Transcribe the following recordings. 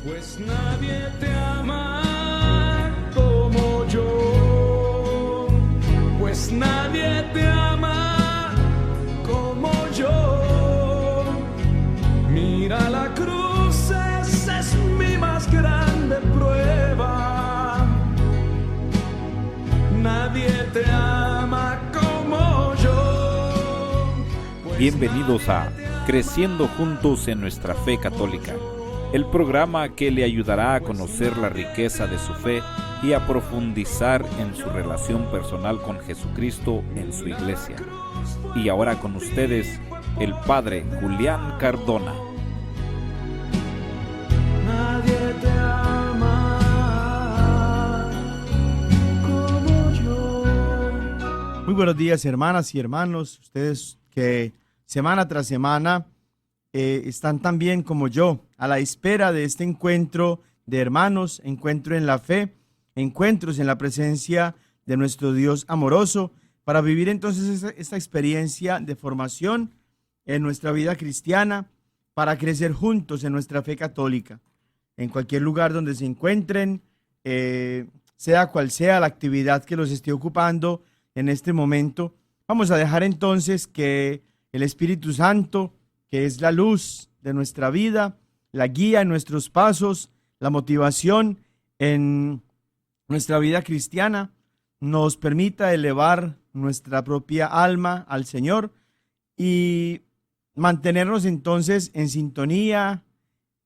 Pues nadie te ama como yo, pues nadie te ama como yo. Mira la cruz, esa es mi más grande prueba. Nadie te ama como yo. Bienvenidos a Creciendo Juntos en Nuestra Fe Católica, el programa que le ayudará a conocer la riqueza de su fe y a profundizar en su relación personal con Jesucristo en su iglesia. Y ahora con ustedes, el Padre Julián Cardona. Nadie te ama como yo. Muy buenos días, hermanas y hermanos, ustedes que semana tras semana están tan bien como yo a la espera de este encuentro de hermanos, encuentro en la fe, encuentros en la presencia de nuestro Dios amoroso, para vivir entonces esta experiencia de formación en nuestra vida cristiana, para crecer juntos en nuestra fe católica. En cualquier lugar donde se encuentren, sea cual sea la actividad que los esté ocupando en este momento, vamos a dejar entonces que el Espíritu Santo, que es la luz de nuestra vida, la guía en nuestros pasos, la motivación en nuestra vida cristiana, nos permita elevar nuestra propia alma al Señor y mantenernos entonces en sintonía,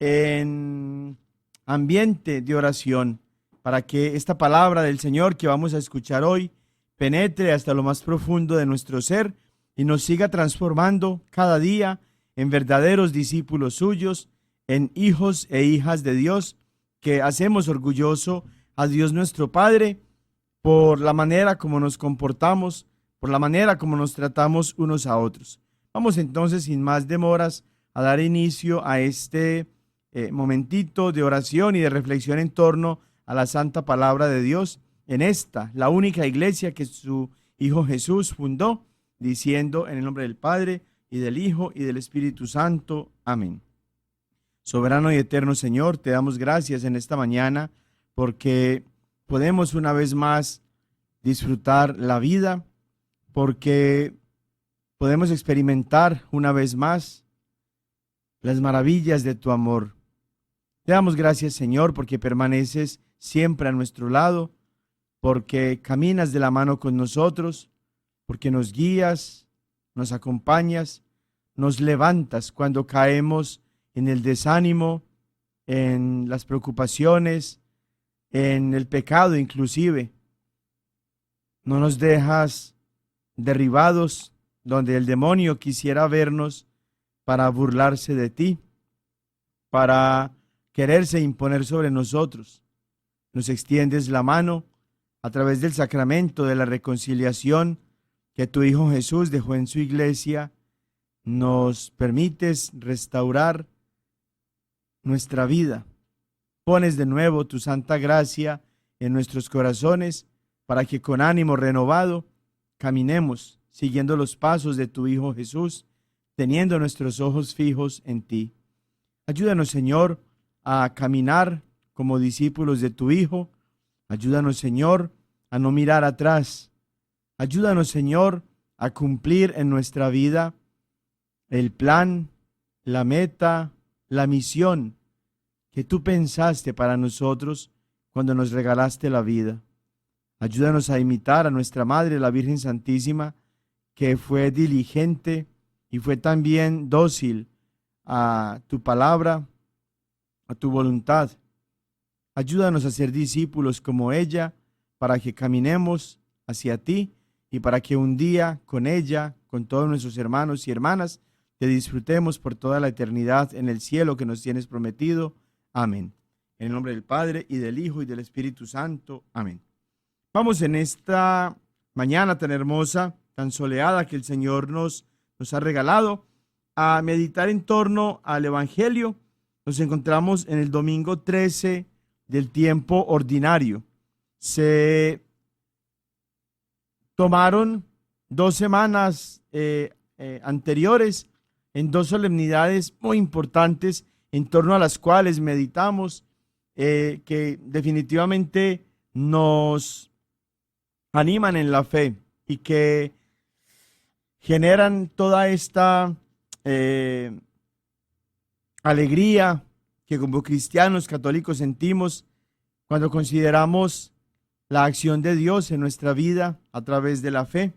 en ambiente de oración, para que esta palabra del Señor que vamos a escuchar hoy penetre hasta lo más profundo de nuestro ser y nos siga transformando cada día en verdaderos discípulos suyos, en hijos e hijas de Dios, que hacemos orgulloso a Dios nuestro Padre por la manera como nos comportamos, por la manera como nos tratamos unos a otros. Vamos entonces, sin más demoras, a dar inicio a este momentito de oración y de reflexión en torno a la santa palabra de Dios, en esta, la única iglesia que su Hijo Jesús fundó, diciendo en el nombre del Padre, y del Hijo, y del Espíritu Santo. Amén. Soberano y eterno Señor, te damos gracias en esta mañana, porque podemos una vez más disfrutar la vida, porque podemos experimentar una vez más las maravillas de tu amor. Te damos gracias, Señor, porque permaneces siempre a nuestro lado, porque caminas de la mano con nosotros, porque nos guías, nos acompañas, nos levantas cuando caemos en el desánimo, en las preocupaciones, en el pecado inclusive. No nos dejas derribados donde el demonio quisiera vernos para burlarse de ti, para quererse imponer sobre nosotros. Nos extiendes la mano a través del sacramento de la reconciliación que tu Hijo Jesús dejó en su iglesia. Nos permites restaurar nuestra vida. Pones de nuevo tu santa gracia en nuestros corazones para que con ánimo renovado caminemos siguiendo los pasos de tu Hijo Jesús, teniendo nuestros ojos fijos en ti. Ayúdanos, Señor, a caminar como discípulos de tu Hijo. Ayúdanos, Señor, a no mirar atrás. Ayúdanos, Señor, a cumplir en nuestra vida el plan, la meta, la misión que tú pensaste para nosotros cuando nos regalaste la vida. Ayúdanos a imitar a nuestra Madre, la Virgen Santísima, que fue diligente y fue también dócil a tu palabra, a tu voluntad. Ayúdanos a ser discípulos como ella, para que caminemos hacia ti y para que un día con ella, con todos nuestros hermanos y hermanas, te disfrutemos por toda la eternidad en el cielo que nos tienes prometido. Amén. En el nombre del Padre, y del Hijo, y del Espíritu Santo. Amén. Vamos en esta mañana tan hermosa, tan soleada que el Señor nos ha regalado, a meditar en torno al Evangelio. Nos encontramos en el domingo 13 del tiempo ordinario. Se tomaron 2 semanas anteriores en 2 solemnidades muy importantes en torno a las cuales meditamos que definitivamente nos animan en la fe y que generan toda esta alegría que como cristianos católicos sentimos cuando consideramos la acción de Dios en nuestra vida a través de la fe.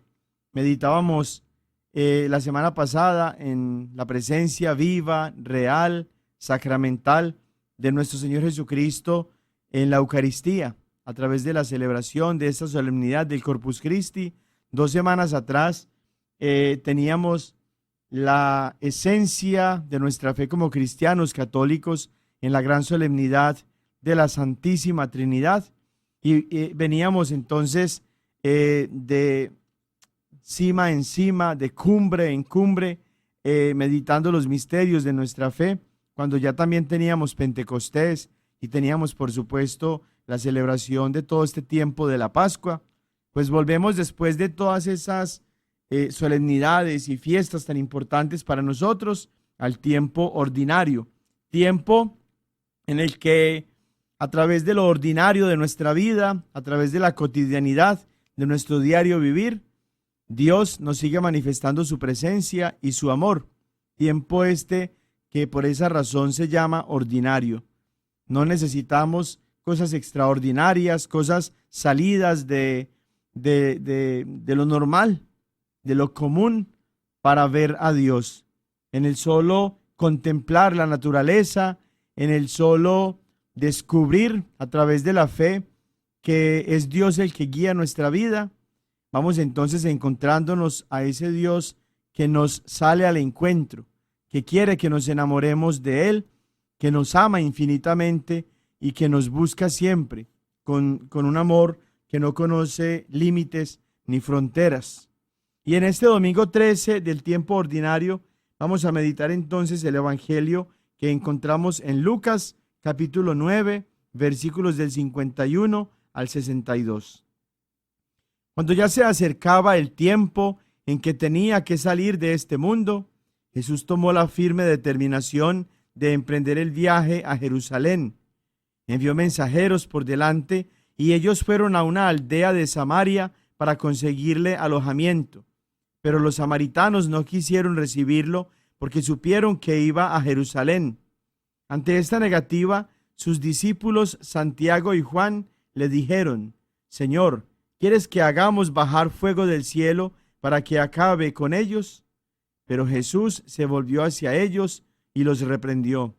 Meditábamos la semana pasada en la presencia viva, real, sacramental de nuestro Señor Jesucristo en la Eucaristía, a través de la celebración de esta solemnidad del Corpus Christi. 2 semanas atrás teníamos la esencia de nuestra fe como cristianos católicos en la gran solemnidad de la Santísima Trinidad. Y veníamos entonces de cima en cima, de cumbre en cumbre, meditando los misterios de nuestra fe, cuando ya también teníamos Pentecostés y teníamos, por supuesto, la celebración de todo este tiempo de la Pascua. Pues volvemos después de todas esas solemnidades y fiestas tan importantes para nosotros al tiempo ordinario, tiempo en el que a través de lo ordinario de nuestra vida, a través de la cotidianidad de nuestro diario vivir, Dios nos sigue manifestando su presencia y su amor. Tiempo este que por esa razón se llama ordinario. No necesitamos cosas extraordinarias, cosas salidas de lo normal, de lo común, para ver a Dios. En el solo contemplar la naturaleza, en el solo descubrir a través de la fe que es Dios el que guía nuestra vida, vamos entonces encontrándonos a ese Dios que nos sale al encuentro, que quiere que nos enamoremos de Él, que nos ama infinitamente y que nos busca siempre con un amor que no conoce límites ni fronteras. Y en este domingo 13 del tiempo ordinario vamos a meditar entonces el Evangelio que encontramos en Lucas capítulo 9, versículos del 51 al 62. Cuando ya se acercaba el tiempo en que tenía que salir de este mundo, Jesús tomó la firme determinación de emprender el viaje a Jerusalén. Envió mensajeros por delante y ellos fueron a una aldea de Samaria para conseguirle alojamiento. Pero los samaritanos no quisieron recibirlo porque supieron que iba a Jerusalén. Ante esta negativa, sus discípulos Santiago y Juan le dijeron: Señor, ¿quieres que hagamos bajar fuego del cielo para que acabe con ellos? Pero Jesús se volvió hacia ellos y los reprendió.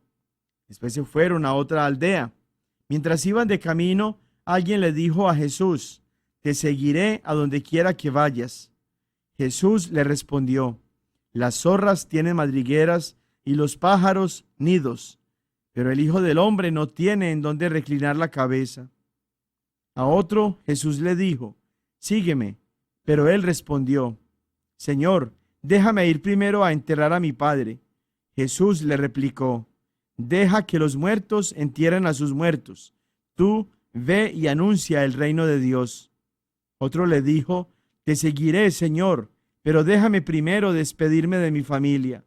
Después se fueron a otra aldea. Mientras iban de camino, alguien le dijo a Jesús: Te seguiré a donde quiera que vayas. Jesús le respondió: Las zorras tienen madrigueras y los pájaros nidos, pero el Hijo del Hombre no tiene en dónde reclinar la cabeza. A otro Jesús le dijo: Sígueme. Pero él respondió: Señor, déjame ir primero a enterrar a mi padre. Jesús le replicó: Deja que los muertos entierren a sus muertos. Tú ve y anuncia el reino de Dios. Otro le dijo: Te seguiré, Señor, pero déjame primero despedirme de mi familia.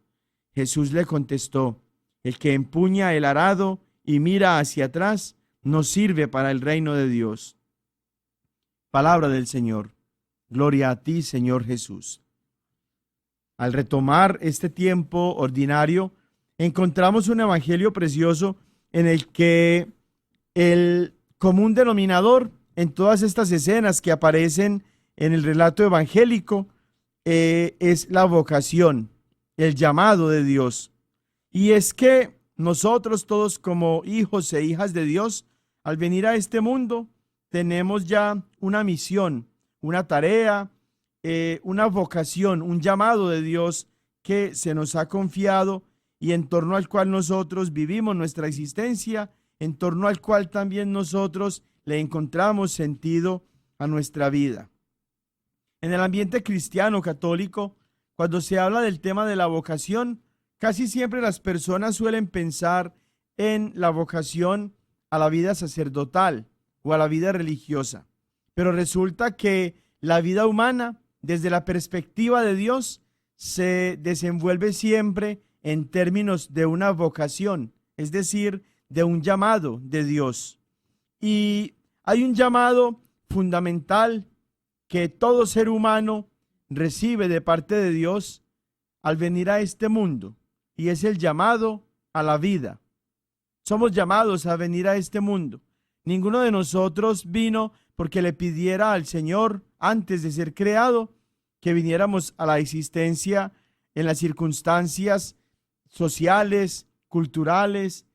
Jesús le contestó: El que empuña el arado y mira hacia atrás no sirve para el reino de Dios. Palabra del Señor. Gloria a ti, Señor Jesús. Al retomar este tiempo ordinario, encontramos un evangelio precioso en el que el común denominador en todas estas escenas que aparecen en el relato evangélico es la vocación, el llamado de Dios. Y es que nosotros todos como hijos e hijas de Dios, al venir a este mundo, tenemos ya una misión, una tarea, una vocación, un llamado de Dios que se nos ha confiado y en torno al cual nosotros vivimos nuestra existencia, en torno al cual también nosotros le encontramos sentido a nuestra vida. En el ambiente cristiano católico, cuando se habla del tema de la vocación, casi siempre las personas suelen pensar en la vocación a la vida sacerdotal o a la vida religiosa. Pero resulta que la vida humana, desde la perspectiva de Dios, se desenvuelve siempre en términos de una vocación, es decir, de un llamado de Dios. Y hay un llamado fundamental que todo ser humano recibe de parte de Dios al venir a este mundo, y es el llamado a la vida. Somos llamados a venir a este mundo. Ninguno de nosotros vino porque le pidiera al Señor antes de ser creado que viniéramos a la existencia en las circunstancias sociales, culturales,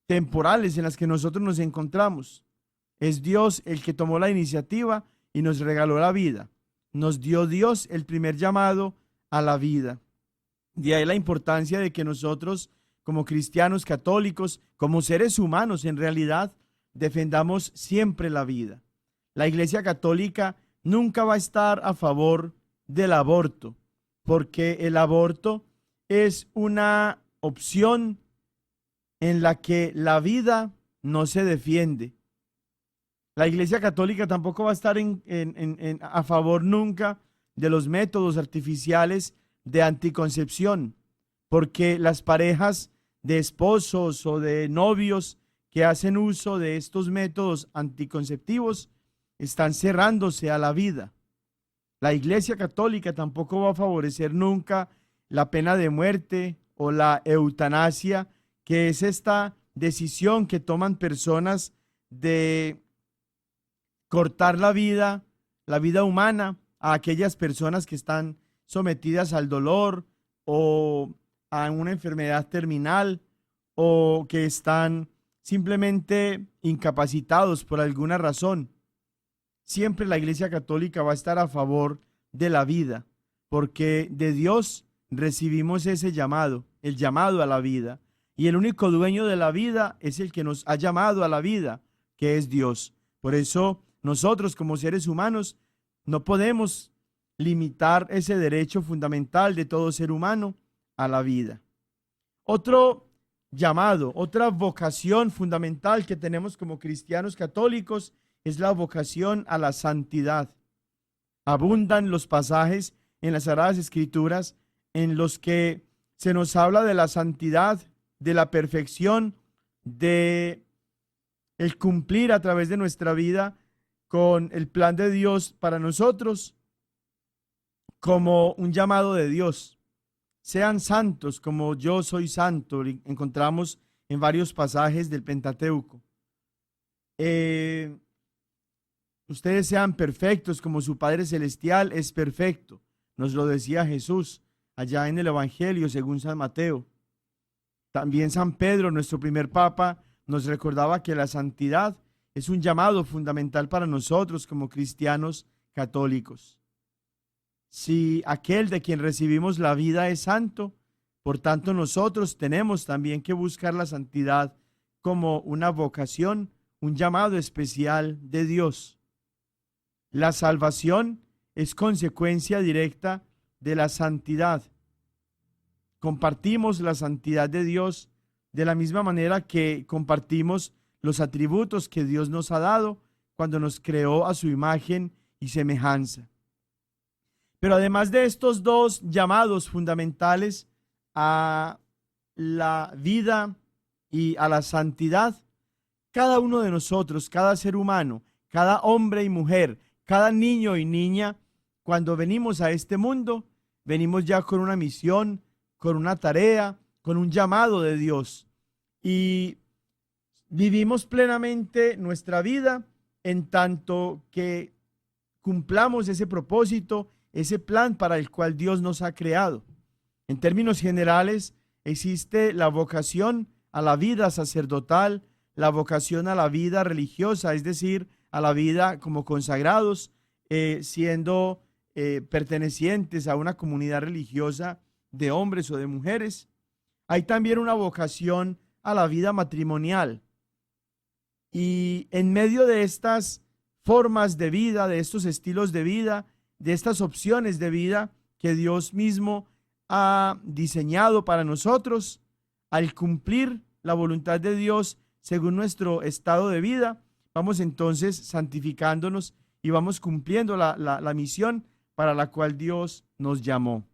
temporales en las que nosotros nos encontramos. Es Dios el que tomó la iniciativa y nos regaló la vida. Nos dio Dios el primer llamado a la vida. De ahí la importancia de que nosotros, como cristianos católicos, como seres humanos en realidad, defendamos siempre la vida. La Iglesia Católica nunca va a estar a favor del aborto, porque el aborto es una opción en la que la vida no se defiende. La Iglesia Católica tampoco va a estar a favor nunca de los métodos artificiales de anticoncepción, porque las parejas de esposos o de novios que hacen uso de estos métodos anticonceptivos están cerrándose a la vida. La Iglesia Católica tampoco va a favorecer nunca la pena de muerte o la eutanasia, que es esta decisión que toman personas de cortar la vida humana a aquellas personas que están sometidas al dolor o a una enfermedad terminal o que están simplemente incapacitados por alguna razón. Siempre la Iglesia Católica va a estar a favor de la vida, porque de Dios recibimos ese llamado, el llamado a la vida, y el único dueño de la vida es el que nos ha llamado a la vida, que es Dios. Por eso nosotros como seres humanos no podemos limitar ese derecho fundamental de todo ser humano a la vida. Otro llamado, otra vocación fundamental que tenemos como cristianos católicos es la vocación a la santidad. Abundan los pasajes en las Sagradas Escrituras en los que se nos habla de la santidad, de la perfección, de el cumplir a través de nuestra vida con el plan de Dios para nosotros como un llamado de Dios. Sean santos como yo soy santo, encontramos en varios pasajes del Pentateuco. Ustedes sean perfectos como su Padre Celestial es perfecto, nos lo decía Jesús allá en el Evangelio según San Mateo. También San Pedro, nuestro primer Papa, nos recordaba que la santidad es un llamado fundamental para nosotros como cristianos católicos. Si aquel de quien recibimos la vida es santo, por tanto nosotros tenemos también que buscar la santidad como una vocación, un llamado especial de Dios. La salvación es consecuencia directa de la santidad. Compartimos la santidad de Dios de la misma manera que compartimos los atributos que Dios nos ha dado cuando nos creó a su imagen y semejanza. Pero además de estos dos llamados fundamentales a la vida y a la santidad, cada uno de nosotros, cada ser humano, cada hombre y mujer, cada niño y niña, cuando venimos a este mundo, venimos ya con una misión, con una tarea, con un llamado de Dios. Y vivimos plenamente nuestra vida en tanto que cumplamos ese propósito, ese plan para el cual Dios nos ha creado. En términos generales, existe la vocación a la vida sacerdotal, la vocación a la vida religiosa, es decir, a la vida como consagrados, siendo pertenecientes a una comunidad religiosa de hombres o de mujeres. Hay también una vocación a la vida matrimonial. Y en medio de estas formas de vida, de estos estilos de vida, de estas opciones de vida que Dios mismo ha diseñado para nosotros, al cumplir la voluntad de Dios según nuestro estado de vida, vamos entonces santificándonos y vamos cumpliendo la misión para la cual Dios nos llamó.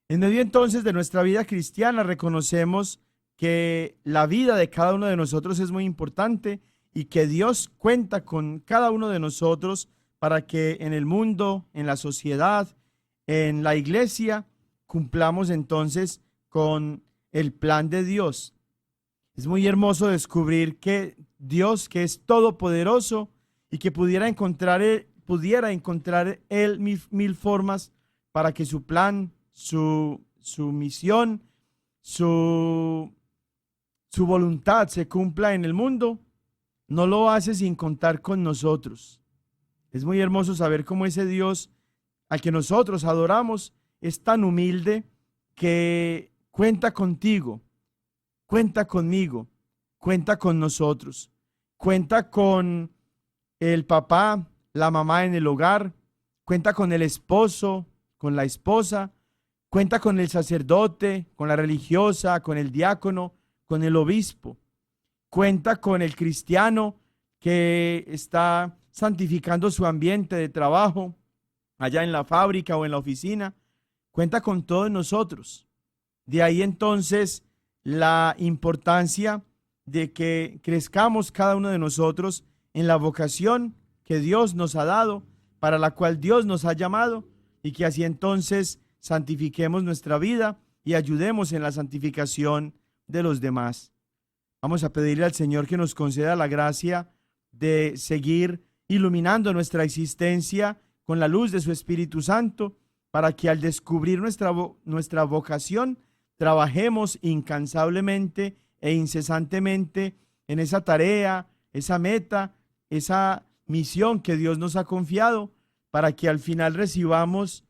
En medio entonces de nuestra vida cristiana reconocemos que la vida de cada uno de nosotros es muy importante y que Dios cuenta con cada uno de nosotros para que en el mundo, en la sociedad, en la iglesia, cumplamos entonces con el plan de Dios. Es muy hermoso descubrir que Dios, que es todopoderoso y que pudiera encontrar él mil formas para que su plan, su misión, su voluntad se cumpla en el mundo, no lo hace sin contar con nosotros. Es muy hermoso saber cómo ese Dios al que nosotros adoramos es tan humilde que cuenta contigo, cuenta conmigo, cuenta con nosotros, cuenta con el papá, la mamá en el hogar, cuenta con el esposo, con la esposa, cuenta con el sacerdote, con la religiosa, con el diácono, con el obispo, cuenta con el cristiano que está santificando su ambiente de trabajo, allá en la fábrica o en la oficina, cuenta con todos nosotros. De ahí entonces la importancia de que crezcamos cada uno de nosotros en la vocación que Dios nos ha dado, para la cual Dios nos ha llamado, y que así entonces santifiquemos nuestra vida y ayudemos en la santificación de los demás. Vamos a pedirle al Señor que nos conceda la gracia de seguir iluminando nuestra existencia con la luz de su Espíritu Santo, para que al descubrir nuestra vocación, trabajemos incansablemente e incesantemente en esa tarea, esa meta, esa misión que Dios nos ha confiado, para que al final recibamos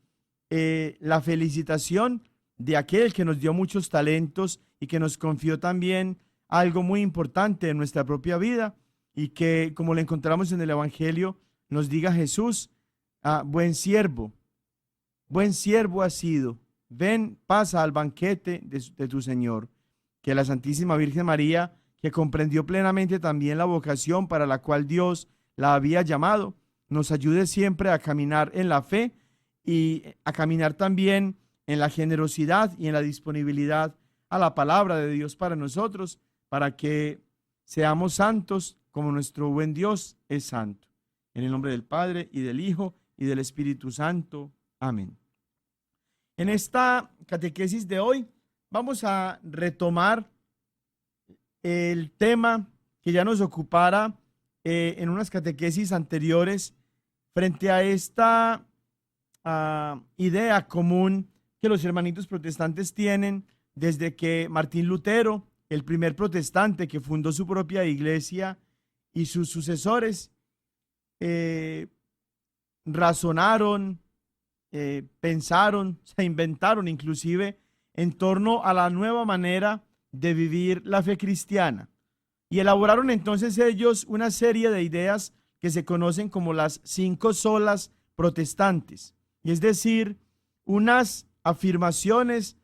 la felicitación de aquel que nos dio muchos talentos y que nos confió también algo muy importante en nuestra propia vida, y que, como lo encontramos en el Evangelio, nos diga Jesús: buen siervo has sido, ven, pasa al banquete de tu Señor. Que la Santísima Virgen María, que comprendió plenamente también la vocación para la cual Dios la había llamado, nos ayude siempre a caminar en la fe y a caminar también en la generosidad y en la disponibilidad a la palabra de Dios para nosotros, para que seamos santos como nuestro buen Dios es santo. En el nombre del Padre, y del Hijo, y del Espíritu Santo. Amén. En esta catequesis de hoy vamos a retomar el tema que ya nos ocupara en unas catequesis anteriores, frente a esta idea común que los hermanitos protestantes tienen desde que Martín Lutero, el primer protestante que fundó su propia iglesia, y sus sucesores razonaron, pensaron, se inventaron inclusive en torno a la nueva manera de vivir la fe cristiana, y elaboraron entonces ellos una serie de ideas que se conocen como las 5 solas protestantes, y es decir, unas afirmaciones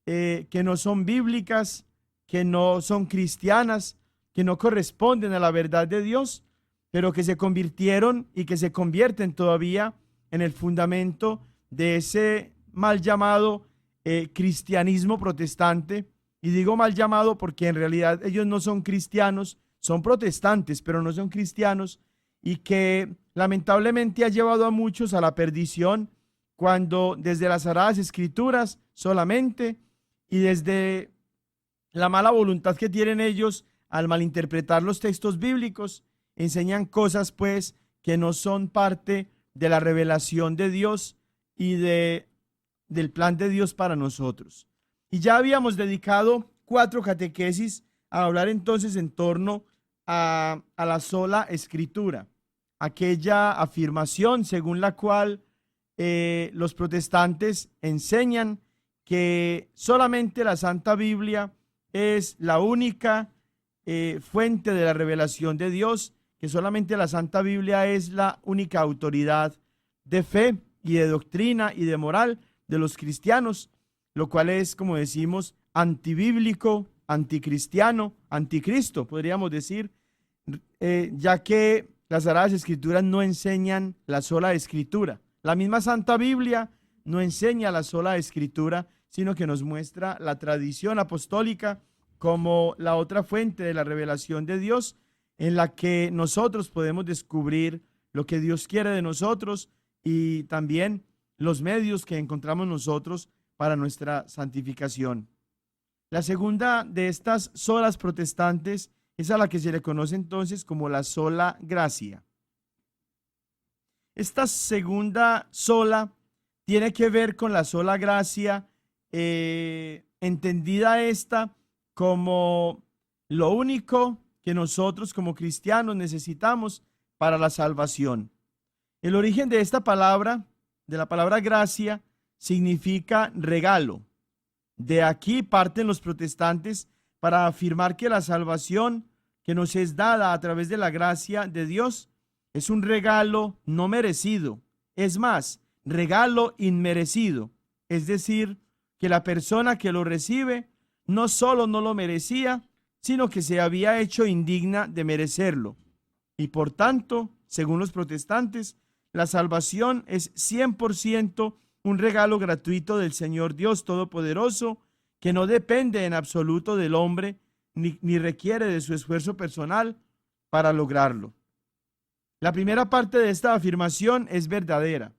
que no son bíblicas, que no son cristianas, que no corresponden a la verdad de Dios, pero que se convirtieron y que se convierten todavía en el fundamento de ese mal llamado cristianismo protestante. Y digo mal llamado porque en realidad ellos no son cristianos, son protestantes, pero no son cristianos, y que lamentablemente ha llevado a muchos a la perdición, cuando desde las Sagradas Escrituras solamente, y desde la mala voluntad que tienen ellos al malinterpretar los textos bíblicos, enseñan cosas pues que no son parte de la revelación de Dios y del plan de Dios para nosotros. Y ya habíamos dedicado 4 catequesis a hablar entonces en torno a la sola Escritura, aquella afirmación según la cual los protestantes enseñan que solamente la Santa Biblia es la única fuente de la revelación de Dios, que solamente la Santa Biblia es la única autoridad de fe y de doctrina y de moral de los cristianos, lo cual es, como decimos, antibíblico, anticristiano, anticristo, podríamos decir, ya que las Sagradas Escrituras no enseñan la sola Escritura. La misma Santa Biblia no enseña la sola Escritura, sino que nos muestra la tradición apostólica como la otra fuente de la revelación de Dios, en la que nosotros podemos descubrir lo que Dios quiere de nosotros y también los medios que encontramos nosotros para nuestra santificación. La segunda de estas solas protestantes es a la que se le conoce entonces como la sola gracia. Esta segunda sola tiene que ver con la sola gracia, entendida esta como lo único que nosotros como cristianos necesitamos para la salvación. El origen de esta palabra, de la palabra gracia, significa regalo. De aquí parten los protestantes para afirmar que la salvación que nos es dada a través de la gracia de Dios es un regalo no merecido. Es más, regalo inmerecido. Es decir, que la persona que lo recibe no solo no lo merecía, sino que se había hecho indigna de merecerlo. Y por tanto, según los protestantes, la salvación es 100% un regalo gratuito del Señor Dios Todopoderoso, que no depende en absoluto del hombre, ni requiere de su esfuerzo personal para lograrlo. La primera parte de esta afirmación es verdadera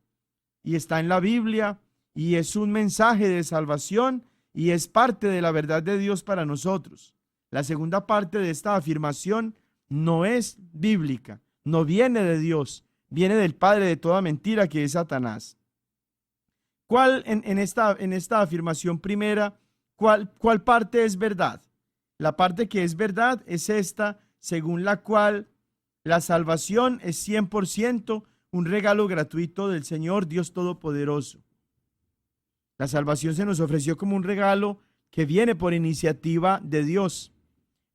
y está en la Biblia y es un mensaje de salvación y es parte de la verdad de Dios para nosotros. La segunda parte de esta afirmación no es bíblica, no viene de Dios, viene del padre de toda mentira, que es Satanás. ¿Cuál en esta afirmación primera, cuál parte es verdad? La parte que es verdad es esta, según la cual la salvación es 100% un regalo gratuito del Señor Dios Todopoderoso. La salvación se nos ofreció como un regalo que viene por iniciativa de Dios.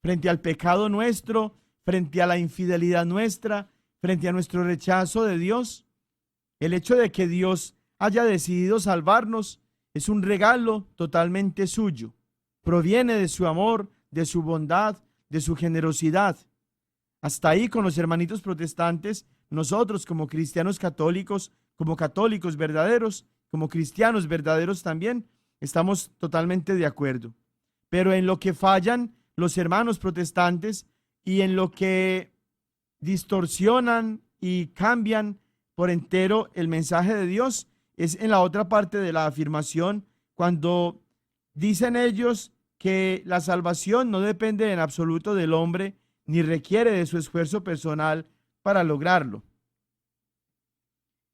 Frente al pecado nuestro, frente a la infidelidad nuestra, frente a nuestro rechazo de Dios, el hecho de que Dios haya decidido salvarnos es un regalo totalmente suyo. Proviene de su amor, de su bondad, de su generosidad. Hasta ahí con los hermanitos protestantes, nosotros como cristianos católicos, como católicos verdaderos, como cristianos verdaderos también, estamos totalmente de acuerdo. Pero en lo que fallan los hermanos protestantes y en lo que distorsionan y cambian por entero el mensaje de Dios es en la otra parte de la afirmación, cuando dicen ellos que la salvación no depende en absoluto del hombre ni requiere de su esfuerzo personal para lograrlo.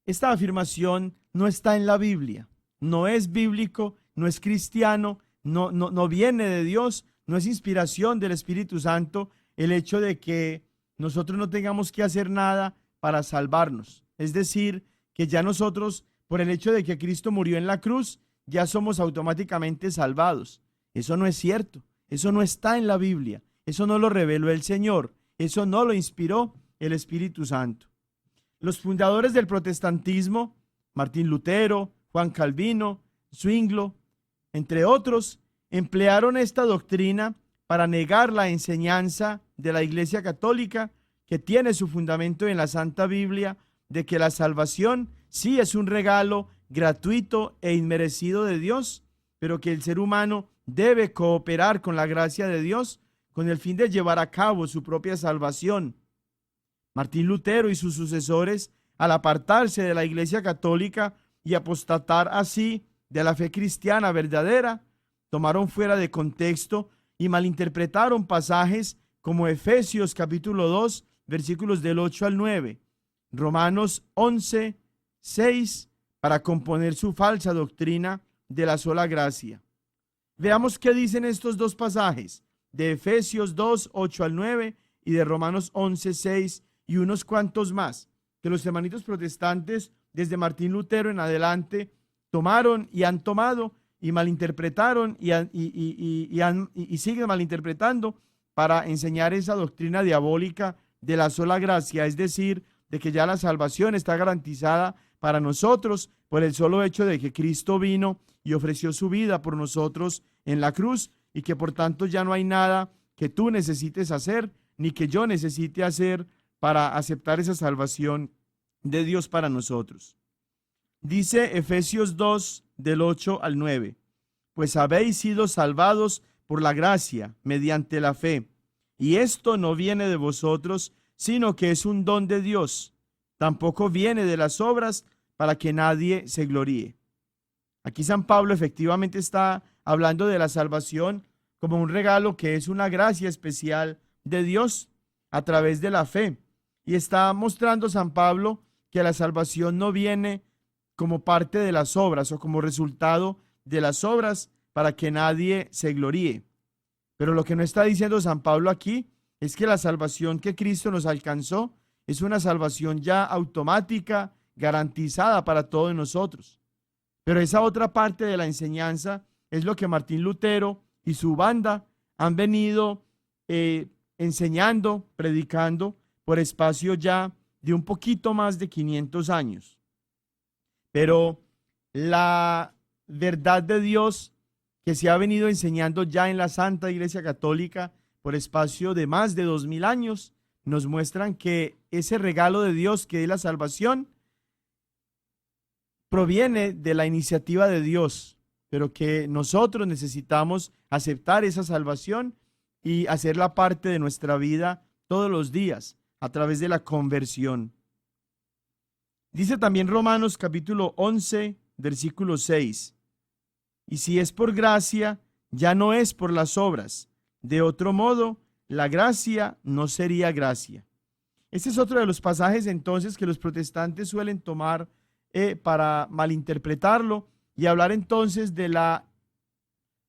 Esta afirmación no está en la Biblia, no es bíblico, no es cristiano, no viene de Dios, no es inspiración del Espíritu Santo el hecho de que nosotros no tengamos que hacer nada para salvarnos. Es decir, que ya nosotros, por el hecho de que Cristo murió en la cruz, ya somos automáticamente salvados. Eso no es cierto, eso no está en la Biblia, eso no lo reveló el Señor, eso no lo inspiró el Espíritu Santo. Los fundadores del protestantismo, Martín Lutero, Juan Calvino, Zwinglio, entre otros, emplearon esta doctrina para negar la enseñanza de la Iglesia Católica, que tiene su fundamento en la Santa Biblia, de que la salvación sí es un regalo gratuito e inmerecido de Dios, pero que el ser humano debe cooperar con la gracia de Dios con el fin de llevar a cabo su propia salvación. Martín Lutero y sus sucesores, al apartarse de la Iglesia Católica y apostatar así de la fe cristiana verdadera, tomaron fuera de contexto y malinterpretaron pasajes como Efesios capítulo 2, versículos del 8 al 9, Romanos 11, 6, para componer su falsa doctrina de la sola gracia. Veamos qué dicen estos dos pasajes, de Efesios 2, 8 al 9 y de Romanos 11, 6 y unos cuantos más, que los hermanitos protestantes desde Martín Lutero en adelante tomaron y han tomado y malinterpretaron y siguen malinterpretando para enseñar esa doctrina diabólica de la sola gracia, es decir, de que ya la salvación está garantizada para nosotros por el solo hecho de que Cristo vino y ofreció su vida por nosotros en la cruz, y que por tanto ya no hay nada que tú necesites hacer ni que yo necesite hacer para aceptar esa salvación de Dios para nosotros. Dice Efesios 2 del 8 al 9, pues habéis sido salvados por la gracia, mediante la fe. Y esto no viene de vosotros, sino que es un don de Dios. Tampoco viene de las obras, para que nadie se gloríe. Aquí San Pablo efectivamente está hablando de la salvación como un regalo que es una gracia especial de Dios a través de la fe. Y está mostrando San Pablo que la salvación no viene como parte de las obras o como resultado de las obras para que nadie se gloríe. Pero lo que no está diciendo San Pablo aquí es que la salvación que Cristo nos alcanzó es una salvación ya automática, garantizada para todos nosotros. Pero esa otra parte de la enseñanza es lo que Martín Lutero y su banda han venido enseñando, predicando por espacio ya de un poquito más de 500 años. Pero la verdad de Dios que se ha venido enseñando ya en la Santa Iglesia Católica por espacio de más de 2000 años, nos muestran que ese regalo de Dios que es la salvación proviene de la iniciativa de Dios, pero que nosotros necesitamos aceptar esa salvación y hacerla parte de nuestra vida todos los días a través de la conversión. Dice también Romanos capítulo 11, versículo 6. Y si es por gracia, ya no es por las obras. De otro modo, la gracia no sería gracia. Este es otro de los pasajes entonces que los protestantes suelen tomar para malinterpretarlo y hablar entonces de la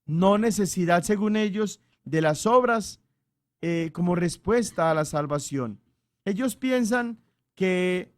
no necesidad, según ellos, de las obras como respuesta a la salvación. Ellos piensan que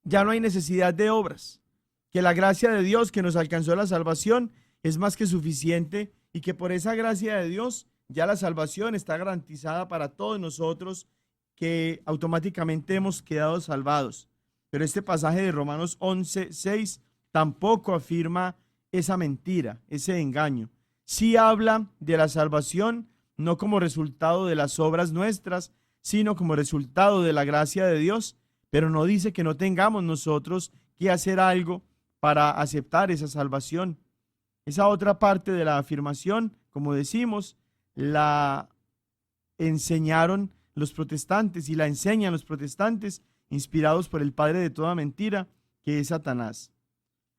ya no hay necesidad de obras, que la gracia de Dios que nos alcanzó la salvación es más que suficiente y que por esa gracia de Dios ya la salvación está garantizada para todos nosotros que automáticamente hemos quedado salvados. Pero este pasaje de Romanos 11, 6 tampoco afirma esa mentira, ese engaño. Sí habla de la salvación no como resultado de las obras nuestras, sino como resultado de la gracia de Dios, pero no dice que no tengamos nosotros que hacer algo para aceptar esa salvación. Esa otra parte de la afirmación, como decimos, la enseñaron los protestantes y la enseñan los protestantes, inspirados por el padre de toda mentira, que es Satanás.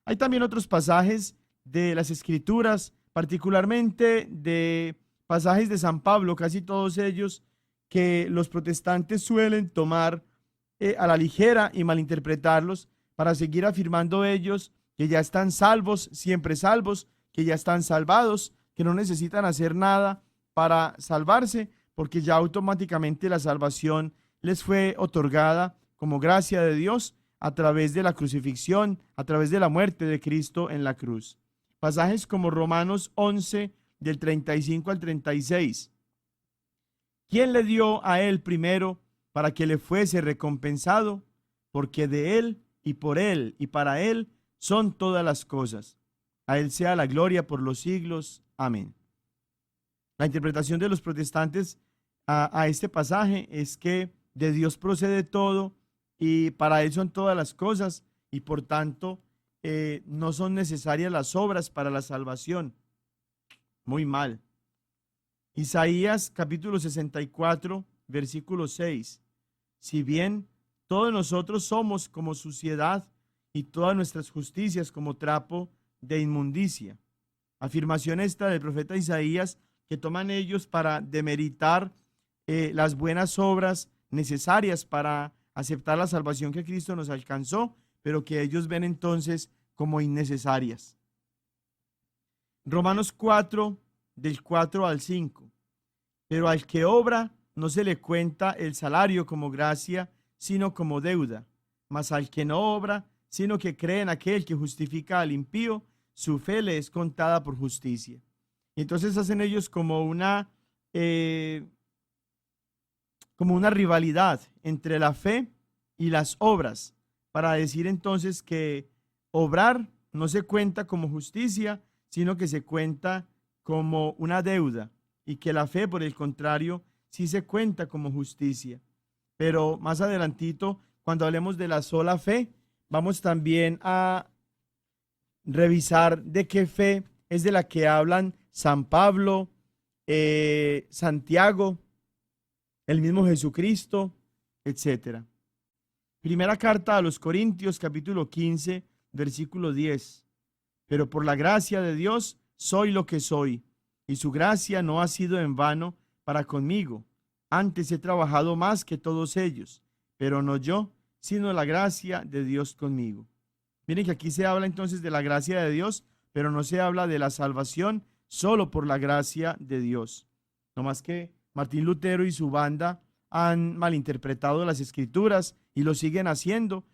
Hay también otros pasajes de las Escrituras, particularmente de pasajes de San Pablo, casi todos ellos, que los protestantes suelen tomar a la ligera y malinterpretarlos para seguir afirmando ellos que ya están salvos, siempre salvos, que ya están salvados, que no necesitan hacer nada para salvarse, porque ya automáticamente la salvación les fue otorgada como gracia de Dios a través de la crucifixión, a través de la muerte de Cristo en la cruz. Pasajes como Romanos 11, del 35 al 36. ¿Quién le dio a él primero para que le fuese recompensado? Porque de él y para él son todas las cosas. A él sea la gloria por los siglos. Amén. La interpretación de los protestantes a este pasaje es que de Dios procede todo y para él son todas las cosas y por tanto no son necesarias las obras para la salvación. Muy mal. Isaías capítulo 64, versículo 6. Si bien todos nosotros somos como suciedad y todas nuestras justicias como trapo de inmundicia. Afirmación esta del profeta Isaías que toman ellos para demeritar las buenas obras necesarias para aceptar la salvación que Cristo nos alcanzó, pero que ellos ven entonces como innecesarias. Romanos 4, del 4 al 5. Pero al que obra no se le cuenta el salario como gracia, sino como deuda. Mas al que no obra, sino que cree en aquel que justifica al impío, su fe le es contada por justicia. Y entonces hacen ellos como una rivalidad entre la fe y las obras, para decir entonces que obrar no se cuenta como justicia, sino que se cuenta como una deuda, y que la fe, por el contrario, sí se cuenta como justicia. Pero más adelantito, cuando hablemos de la sola fe, vamos también a revisar de qué fe es de la que hablan San Pablo, Santiago, el mismo Jesucristo, etcétera. Primera carta a los Corintios, capítulo 15, versículo 10. Pero por la gracia de Dios soy lo que soy, y su gracia no ha sido en vano para conmigo. Antes he trabajado más que todos ellos, pero no yo, sino la gracia de Dios conmigo. Miren que aquí se habla entonces de la gracia de Dios, pero no se habla de la salvación solo por la gracia de Dios. No más que Martín Lutero y su banda han malinterpretado las escrituras y lo siguen haciendo,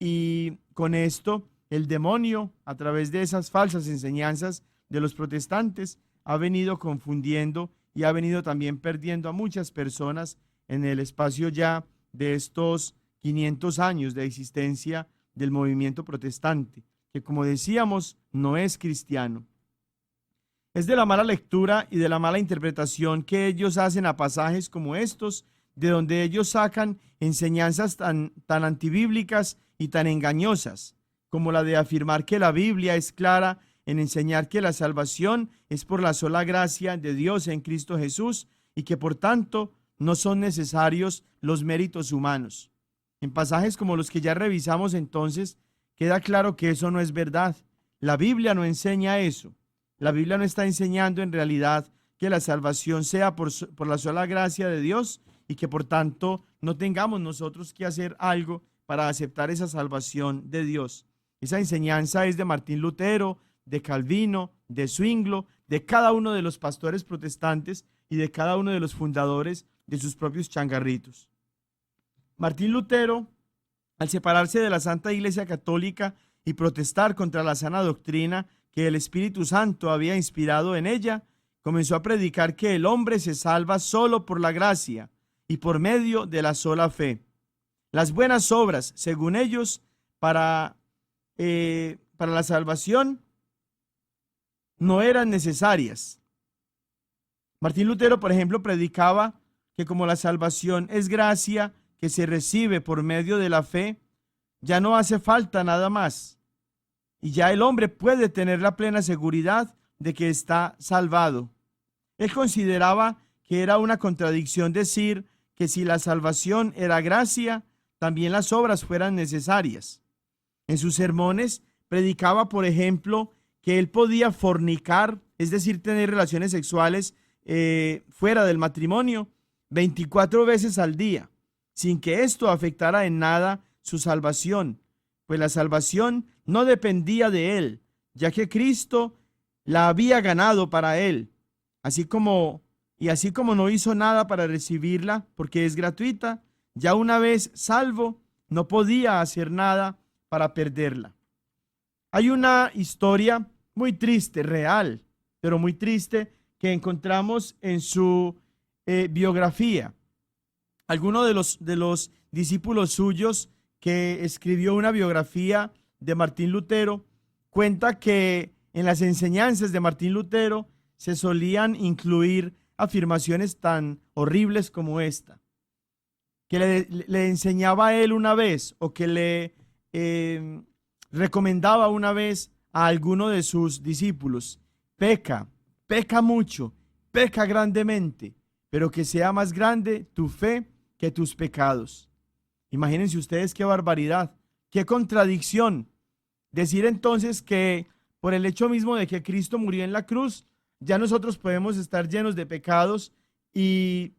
y con esto el demonio, a través de esas falsas enseñanzas de los protestantes, ha venido confundiendo y ha venido también perdiendo a muchas personas en el espacio ya de estos 500 años de existencia del movimiento protestante, que, como decíamos, no es cristiano. Es de la mala lectura y de la mala interpretación que ellos hacen a pasajes como estos, de donde ellos sacan enseñanzas tan antibíblicas y tan engañosas, como la de afirmar que la Biblia es clara en enseñar que la salvación es por la sola gracia de Dios en Cristo Jesús y que por tanto no son necesarios los méritos humanos. En pasajes como los que ya revisamos entonces, queda claro que eso no es verdad. La Biblia no enseña eso. La Biblia no está enseñando en realidad que la salvación sea por la sola gracia de Dios y que por tanto no tengamos nosotros que hacer algo para aceptar esa salvación de Dios. Esa enseñanza es de Martín Lutero, de Calvino, de Zwinglio, de cada uno de los pastores protestantes y de cada uno de los fundadores de sus propios changarritos. Martín Lutero, al separarse de la Santa Iglesia Católica y protestar contra la sana doctrina que el Espíritu Santo había inspirado en ella, comenzó a predicar que el hombre se salva solo por la gracia y por medio de la sola fe. Las buenas obras, según ellos, para la salvación no eran necesarias. Martín Lutero, por ejemplo, predicaba que como la salvación es gracia que se recibe por medio de la fe, ya no hace falta nada más. Y ya el hombre puede tener la plena seguridad de que está salvado. Él consideraba que era una contradicción decir que si la salvación era gracia, también las obras fueran necesarias. En sus sermones predicaba, por ejemplo, que él podía fornicar, es decir, tener relaciones sexuales fuera del matrimonio 24 veces al día, sin que esto afectara en nada su salvación, pues la salvación no dependía de él, ya que Cristo la había ganado para él, así como no hizo nada para recibirla, porque es gratuita, ya una vez salvo, no podía hacer nada para perderla. Hay una historia muy triste, real, pero muy triste, que encontramos en su biografía. Alguno de los discípulos suyos que escribió una biografía de Martín Lutero cuenta que en las enseñanzas de Martín Lutero se solían incluir afirmaciones tan horribles como esta, que le enseñaba a él una vez o que le recomendaba una vez a alguno de sus discípulos: peca mucho, peca grandemente, pero que sea más grande tu fe que tus pecados. Imagínense ustedes qué barbaridad, qué contradicción. Decir entonces que por el hecho mismo de que Cristo murió en la cruz, ya nosotros podemos estar llenos de pecados y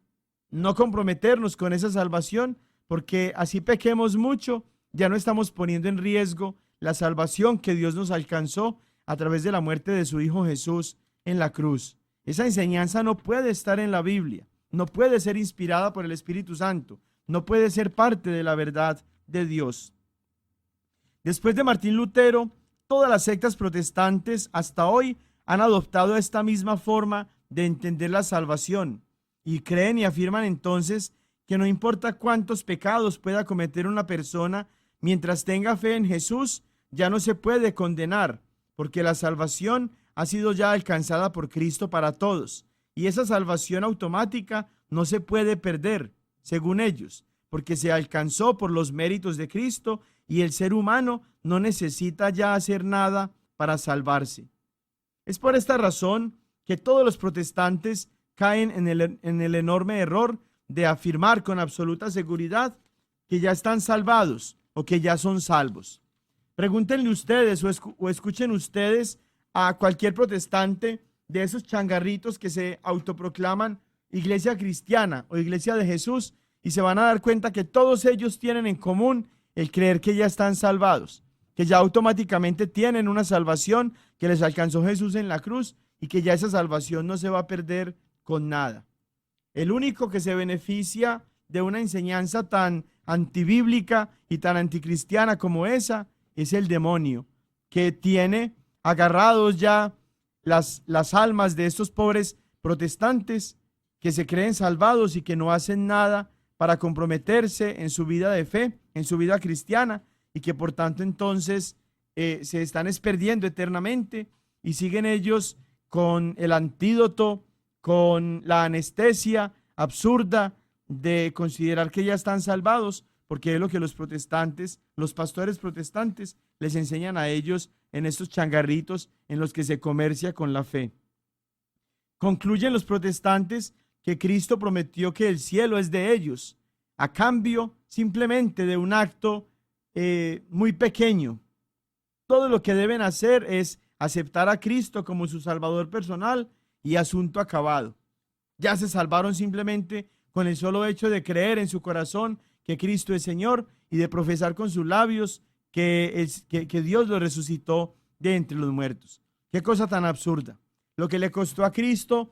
no comprometernos con esa salvación, porque así pequemos mucho, ya no estamos poniendo en riesgo la salvación que Dios nos alcanzó a través de la muerte de su Hijo Jesús en la cruz. Esa enseñanza no puede estar en la Biblia, no puede ser inspirada por el Espíritu Santo, no puede ser parte de la verdad de Dios. Después de Martín Lutero, todas las sectas protestantes hasta hoy han adoptado esta misma forma de entender la salvación y creen y afirman entonces que no importa cuántos pecados pueda cometer una persona, mientras tenga fe en Jesús, ya no se puede condenar, porque la salvación ha sido ya alcanzada por Cristo para todos, y esa salvación automática no se puede perder, según ellos, porque se alcanzó por los méritos de Cristo y el ser humano no necesita ya hacer nada para salvarse. Es por esta razón que todos los protestantes caen en el enorme error de afirmar con absoluta seguridad que ya están salvados o que ya son salvos. Pregúntenle ustedes o escuchen ustedes a cualquier protestante de esos changarritos que se autoproclaman iglesia cristiana o iglesia de Jesús, y se van a dar cuenta que todos ellos tienen en común el creer que ya están salvados, que ya automáticamente tienen una salvación que les alcanzó Jesús en la cruz y que ya esa salvación no se va a perder con nada. El único que se beneficia de una enseñanza tan antibíblica y tan anticristiana como esa es el demonio, que tiene agarrados ya las almas de estos pobres protestantes que se creen salvados y que no hacen nada para comprometerse en su vida de fe, en su vida cristiana, y que por tanto entonces se están perdiendo eternamente, y siguen ellos con el antídoto, con la anestesia absurda de considerar que ya están salvados, porque es lo que los protestantes, los pastores protestantes, les enseñan a ellos en estos changarritos en los que se comercia con la fe. Concluyen los protestantes que Cristo prometió que el cielo es de ellos, a cambio simplemente de un acto muy pequeño. Todo lo que deben hacer es aceptar a Cristo como su Salvador personal y asunto acabado. Ya se salvaron simplemente con el solo hecho de creer en su corazón que Cristo es Señor y de profesar con sus labios que Dios lo resucitó de entre los muertos. Qué cosa tan absurda. Lo que le costó a Cristo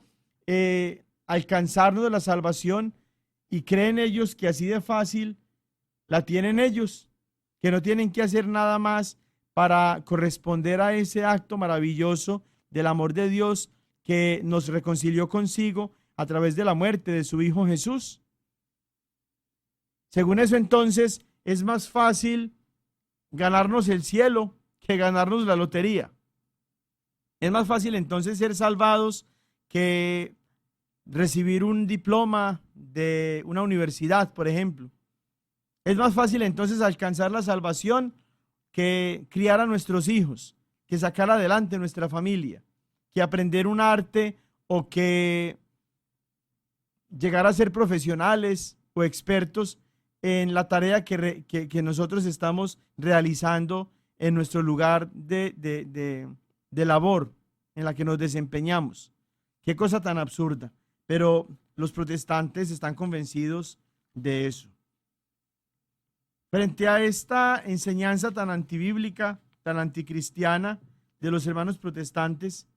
alcanzarnos de la salvación, y creen ellos que así de fácil la tienen ellos, que no tienen que hacer nada más para corresponder a ese acto maravilloso del amor de Dios que nos reconcilió consigo a través de la muerte de su Hijo Jesús. Según eso, entonces, es más fácil ganarnos el cielo que ganarnos la lotería. Es más fácil entonces ser salvados que recibir un diploma de una universidad, por ejemplo. Es más fácil entonces alcanzar la salvación que criar a nuestros hijos, que sacar adelante nuestra familia, que aprender un arte o que llegar a ser profesionales o expertos en la tarea que nosotros estamos realizando en nuestro lugar de labor en la que nos desempeñamos. Qué cosa tan absurda. Pero los protestantes están convencidos de eso. Frente a esta enseñanza tan antibíblica, tan anticristiana de los hermanos protestantes,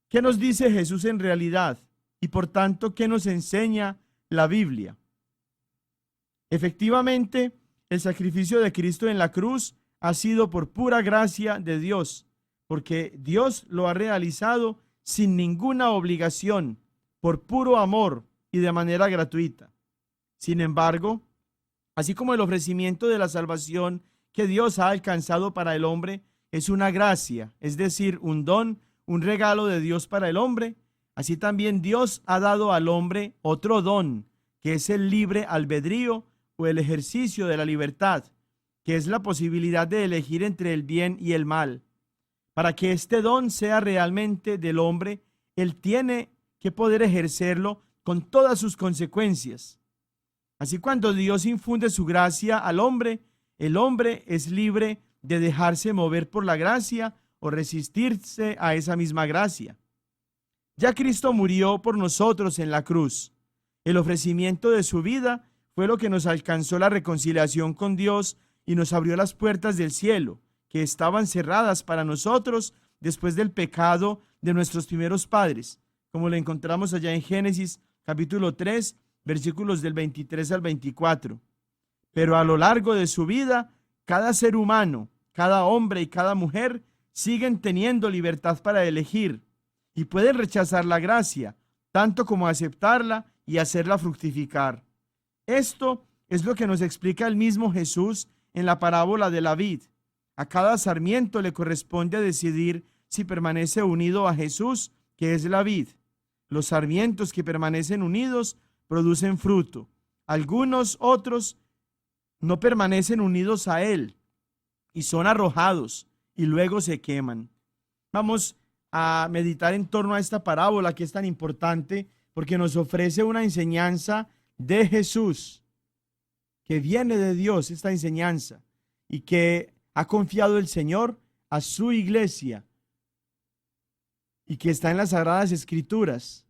¿qué nos dice Jesús en realidad? Y por tanto, ¿qué nos enseña la Biblia? Efectivamente, el sacrificio de Cristo en la cruz ha sido por pura gracia de Dios, porque Dios lo ha realizado sin ninguna obligación, por puro amor y de manera gratuita. Sin embargo, así como el ofrecimiento de la salvación que Dios ha alcanzado para el hombre es una gracia, es decir, un don, un regalo de Dios para el hombre, así también Dios ha dado al hombre otro don, que es el libre albedrío o el ejercicio de la libertad, que es la posibilidad de elegir entre el bien y el mal. Para que este don sea realmente del hombre, él tiene que poder ejercerlo con todas sus consecuencias. Así, cuando Dios infunde su gracia al hombre, el hombre es libre de dejarse mover por la gracia o resistirse a esa misma gracia. Ya Cristo murió por nosotros en la cruz. El ofrecimiento de su vida fue lo que nos alcanzó la reconciliación con Dios y nos abrió las puertas del cielo, que estaban cerradas para nosotros después del pecado de nuestros primeros padres, como lo encontramos allá en Génesis capítulo 3, versículos del 23 al 24. Pero a lo largo de su vida, cada ser humano, cada hombre y cada mujer siguen teniendo libertad para elegir y pueden rechazar la gracia, tanto como aceptarla y hacerla fructificar. Esto es lo que nos explica el mismo Jesús en la parábola de la vid. A cada sarmiento le corresponde decidir si permanece unido a Jesús, que es la vid. Los sarmientos que permanecen unidos producen fruto. Algunos otros no permanecen unidos a él y son arrojados y luego se queman. Vamos a meditar en torno a esta parábola que es tan importante porque nos ofrece una enseñanza de Jesús que viene de Dios, esta enseñanza, y que ha confiado el Señor a su iglesia y que está en las Sagradas Escrituras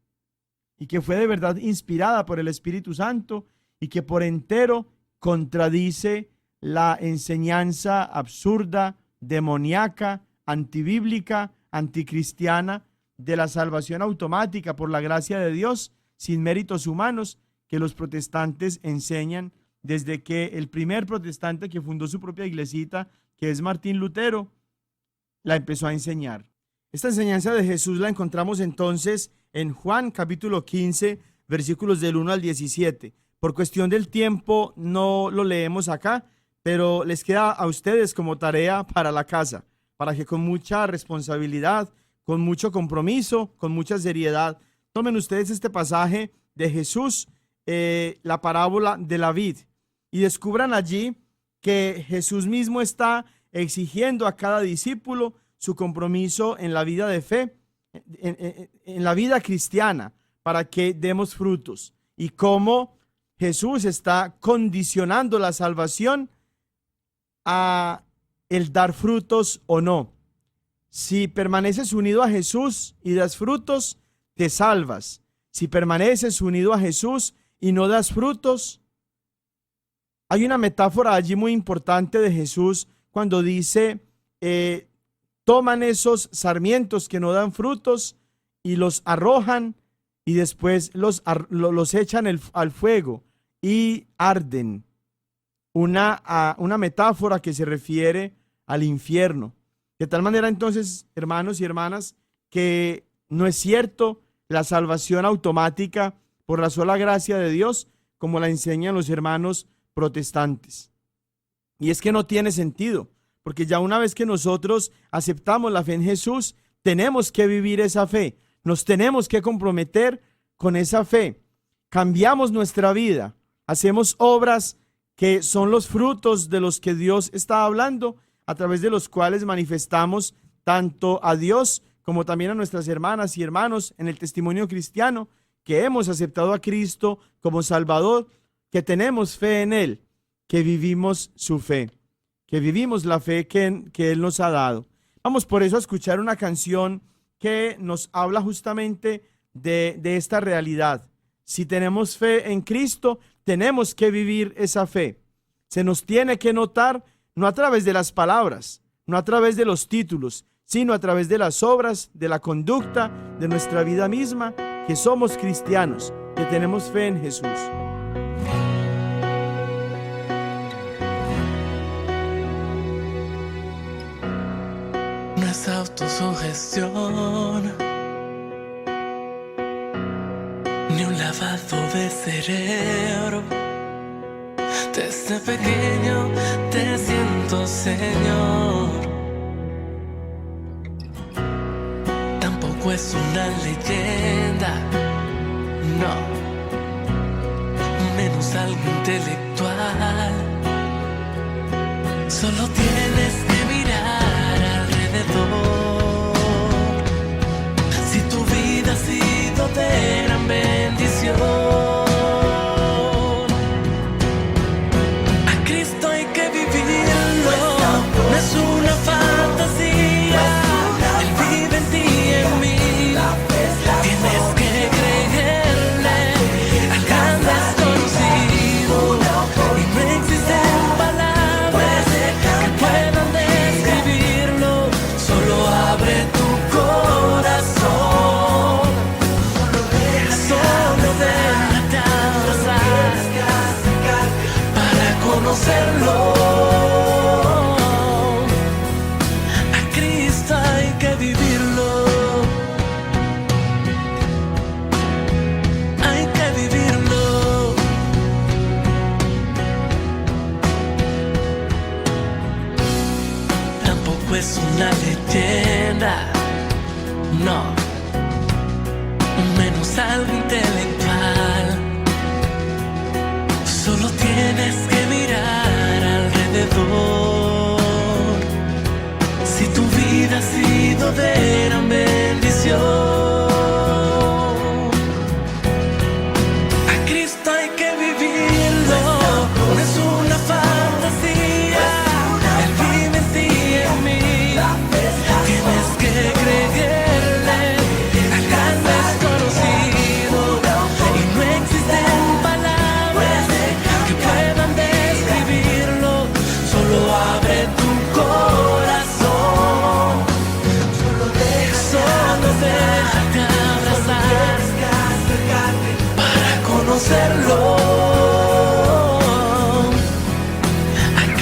y que fue de verdad inspirada por el Espíritu Santo y que por entero contradice la enseñanza absurda, demoníaca, antibíblica, anticristiana de la salvación automática por la gracia de Dios sin méritos humanos que los protestantes enseñan desde que el primer protestante que fundó su propia iglesita, que es Martín Lutero, la empezó a enseñar. Esta enseñanza de Jesús la encontramos entonces en Juan capítulo 15, versículos del 1 al 17. Por cuestión del tiempo no lo leemos acá, pero les queda a ustedes como tarea para la casa, para que con mucha responsabilidad, con mucho compromiso, con mucha seriedad, tomen ustedes este pasaje de Jesús, la parábola de la vid, y descubran allí que Jesús mismo está exigiendo a cada discípulo su compromiso en la vida de fe, en la vida cristiana, para que demos frutos, y cómo Jesús está condicionando la salvación a el dar frutos o no. Si permaneces unido a Jesús y das frutos, te salvas. Si permaneces unido a Jesús y no das frutos, hay una metáfora allí muy importante de Jesús cuando dice, toman esos sarmientos que no dan frutos y los arrojan y después los echan al fuego y arden. Una metáfora que se refiere al infierno. De tal manera entonces, hermanos y hermanas, que no es cierto la salvación automática por la sola gracia de Dios, como la enseñan los hermanos protestantes. Y es que no tiene sentido, porque ya una vez que nosotros aceptamos la fe en Jesús, tenemos que vivir esa fe, nos tenemos que comprometer con esa fe, cambiamos nuestra vida, hacemos obras que son los frutos de los que Dios está hablando, a través de los cuales manifestamos tanto a Dios como también a nuestras hermanas y hermanos en el testimonio cristiano, que hemos aceptado a Cristo como Salvador, que tenemos fe en Él, que vivimos su fe, que vivimos la fe que Él nos ha dado. Vamos por eso a escuchar una canción que nos habla justamente de esta realidad. Si tenemos fe en Cristo, tenemos que vivir esa fe. Se nos tiene que notar no a través de las palabras, no a través de los títulos, sino a través de las obras, de la conducta, de nuestra vida misma, que somos cristianos, que tenemos fe en Jesús. No es autosugestión, ni un lavado de cerebro. Desde pequeño te siento, Señor. Tampoco es una leyenda, no, menos algo intelectual. Solo tienes que mirar alrededor. Si tu vida ha sido de gran bendición, es una fantasía, Él vive en ti y en mí. Tienes que creerle, al gran desconocido, y no existen palabras que puedan describirlo. Solo abre tu corazón, solo déjate abrazar para conocerlo. Es una leyenda, no, menos algo intelectual. Solo tienes que mirar alrededor. Si tu vida ha sido de gran bendición, conocerlo. A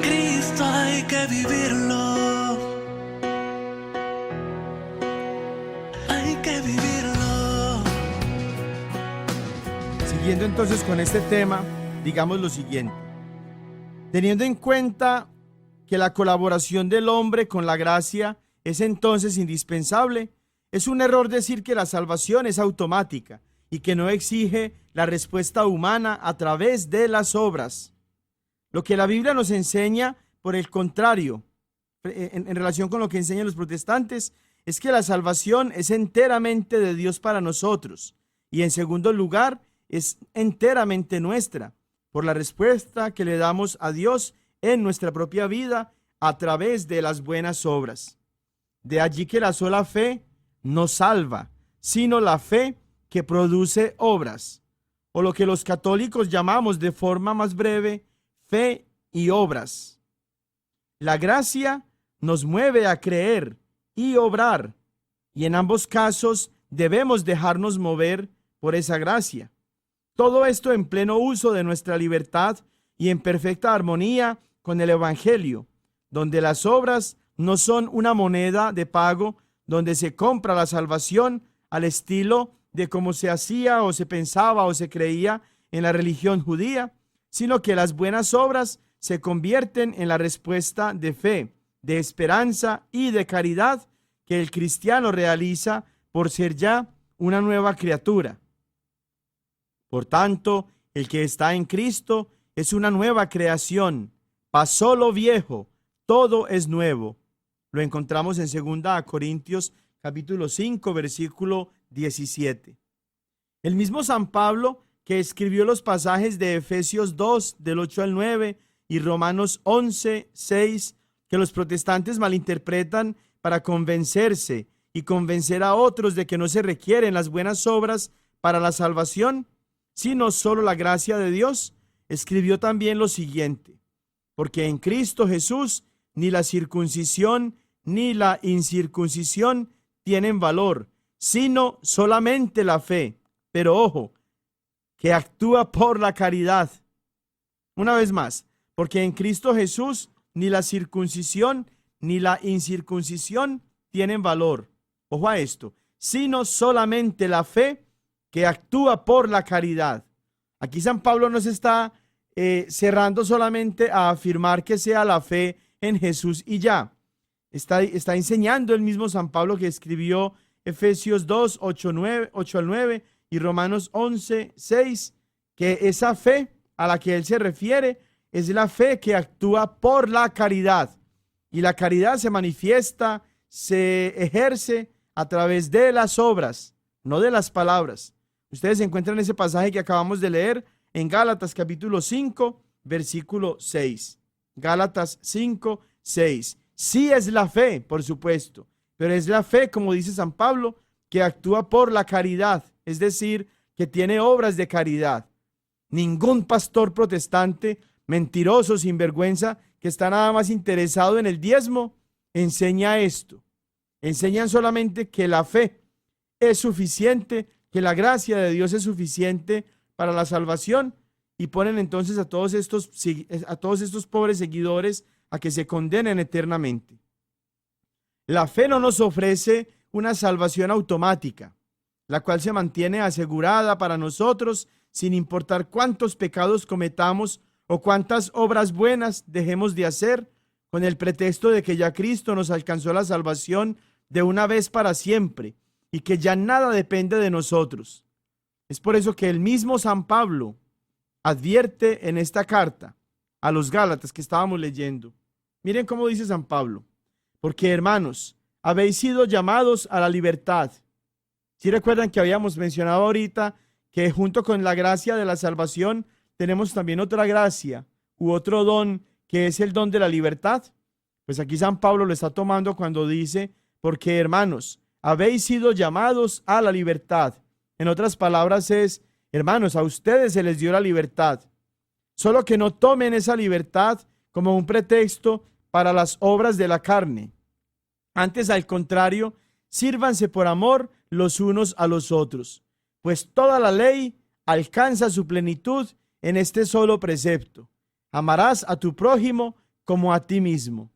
Cristo hay que vivirlo. Siguiendo entonces con este tema, digamos lo siguiente. Teniendo en cuenta que la colaboración del hombre con la gracia es entonces indispensable, es un error decir que la salvación es automática y que no exige la respuesta humana a través de las obras. Lo que la Biblia nos enseña, por el contrario, en relación con lo que enseñan los protestantes, es que la salvación es enteramente de Dios para nosotros y, en segundo lugar, es enteramente nuestra por la respuesta que le damos a Dios en nuestra propia vida a través de las buenas obras. De allí que la sola fe no salva, sino la fe que produce obras, o lo que los católicos llamamos de forma más breve, fe y obras. La gracia nos mueve a creer y obrar, y en ambos casos debemos dejarnos mover por esa gracia. Todo esto en pleno uso de nuestra libertad y en perfecta armonía con el Evangelio, donde las obras no son una moneda de pago donde se compra la salvación al estilo de cómo se hacía o se pensaba o se creía en la religión judía, sino que las buenas obras se convierten en la respuesta de fe, de esperanza y de caridad que el cristiano realiza por ser ya una nueva criatura. Por tanto, el que está en Cristo es una nueva creación. Pasó lo viejo, todo es nuevo. Lo encontramos en 2 Corintios capítulo 5, versículo 17. El mismo San Pablo, que escribió los pasajes de Efesios 2, del 8 al 9, y Romanos 11, 6, que los protestantes malinterpretan para convencerse y convencer a otros de que no se requieren las buenas obras para la salvación, sino solo la gracia de Dios, escribió también lo siguiente: porque en Cristo Jesús ni la circuncisión ni la incircuncisión tienen valor, sino solamente la fe, pero ojo, que actúa por la caridad. Una vez más, porque en Cristo Jesús ni la circuncisión ni la incircuncisión tienen valor. Ojo a esto, sino solamente la fe que actúa por la caridad. Aquí San Pablo no se está cerrando solamente a afirmar que sea la fe en Jesús y ya. Está enseñando el mismo San Pablo, que escribió Efesios 2, 8 al 9 y Romanos 11, 6, que esa fe a la que él se refiere es la fe que actúa por la caridad. Y la caridad se manifiesta, se ejerce a través de las obras, no de las palabras. Ustedes encuentran ese pasaje que acabamos de leer en Gálatas capítulo 5, versículo 6. Gálatas 5, 6. Sí es la fe, por supuesto, pero es la fe, como dice San Pablo, que actúa por la caridad, es decir, que tiene obras de caridad. Ningún pastor protestante, mentiroso, sinvergüenza, que está nada más interesado en el diezmo, enseña esto. Enseñan solamente que la fe es suficiente, que la gracia de Dios es suficiente para la salvación, y ponen entonces a todos estos pobres seguidores a que se condenen eternamente. La fe no nos ofrece una salvación automática, la cual se mantiene asegurada para nosotros sin importar cuántos pecados cometamos o cuántas obras buenas dejemos de hacer con el pretexto de que ya Cristo nos alcanzó la salvación de una vez para siempre y que ya nada depende de nosotros. Es por eso que el mismo San Pablo advierte en esta carta a los Gálatas que estábamos leyendo. Miren cómo dice San Pablo: porque, hermanos, habéis sido llamados a la libertad. Si recuerdan que habíamos mencionado ahorita que junto con la gracia de la salvación tenemos también otra gracia u otro don, que es el don de la libertad. Pues aquí San Pablo lo está tomando cuando dice: porque, hermanos, habéis sido llamados a la libertad. En otras palabras es: hermanos, a ustedes se les dio la libertad. Solo que no tomen esa libertad como un pretexto para las obras de la carne. Antes, al contrario, sírvanse por amor los unos a los otros, pues toda la ley alcanza su plenitud en este solo precepto: amarás a tu prójimo como a ti mismo.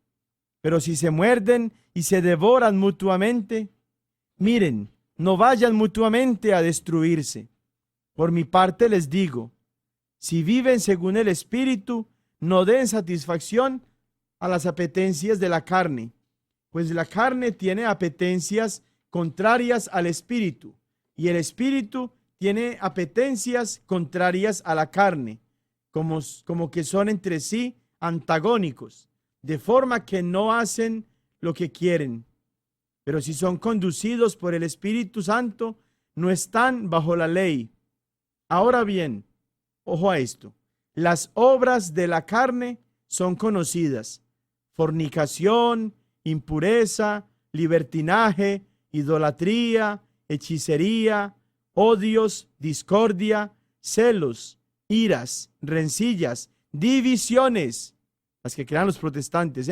Pero si se muerden y se devoran mutuamente, miren, no vayan mutuamente a destruirse. Por mi parte les digo, si viven según el Espíritu, no den satisfacción a las apetencias de la carne, pues la carne tiene apetencias contrarias al Espíritu, y el Espíritu tiene apetencias contrarias a la carne, como que son entre sí antagónicos, de forma que no hacen lo que quieren. Pero si son conducidos por el Espíritu Santo, no están bajo la ley. Ahora bien, ojo a esto: las obras de la carne son conocidas: fornicación, impureza, libertinaje, idolatría, hechicería, odios, discordia, celos, iras, rencillas, divisiones, las que crean los protestantes,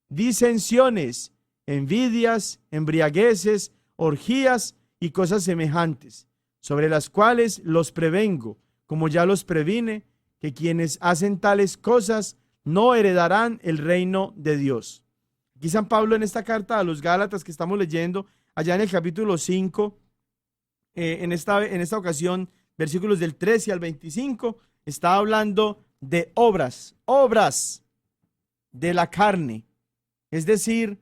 disensiones, envidias, embriagueces, orgías y cosas semejantes, sobre las cuales los prevengo, como ya los previne, que quienes hacen tales cosas no heredarán el reino de Dios. Aquí San Pablo, en esta carta a los Gálatas que estamos leyendo, allá en el capítulo 5, en esta ocasión, versículos del 13 al 25, está hablando de obras de la carne, es decir,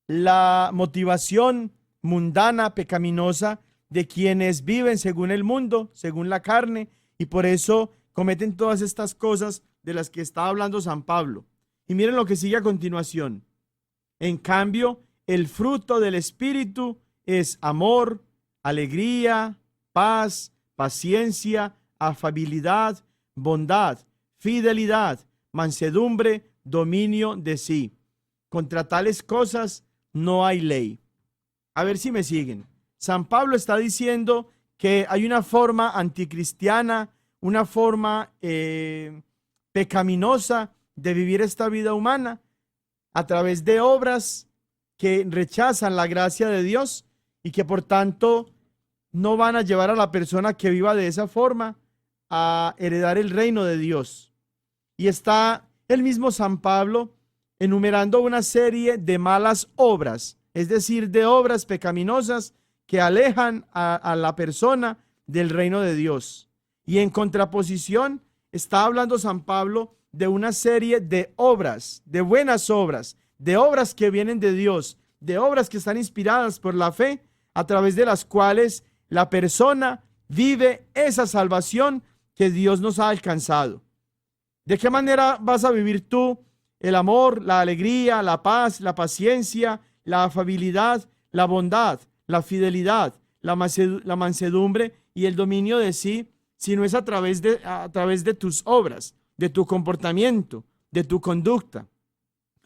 la motivación mundana, pecaminosa de quienes viven según el mundo, según la carne, y por eso cometen todas estas cosas de las que está hablando San Pablo. Y miren lo que sigue a continuación: en cambio, el fruto del Espíritu es amor, alegría, paz, paciencia, afabilidad, bondad, fidelidad, mansedumbre, dominio de sí. Contra tales cosas no hay ley. A ver si me siguen. San Pablo está diciendo que hay una forma anticristiana, una forma pecaminosa de vivir esta vida humana a través de obras que rechazan la gracia de Dios y que por tanto no van a llevar a la persona que viva de esa forma a heredar el reino de Dios. Y está el mismo San Pablo enumerando una serie de malas obras, es decir, de obras pecaminosas que alejan a la persona del reino de Dios. Y en contraposición está hablando San Pablo de una serie de obras, de buenas obras, de obras que vienen de Dios, de obras que están inspiradas por la fe, a través de las cuales la persona vive esa salvación que Dios nos ha alcanzado. ¿De qué manera vas a vivir tú el amor, la alegría, la paz, la paciencia, la afabilidad, la bondad, la fidelidad, la mansedumbre y el dominio de sí, si no es a través de tus obras, de tu comportamiento, de tu conducta?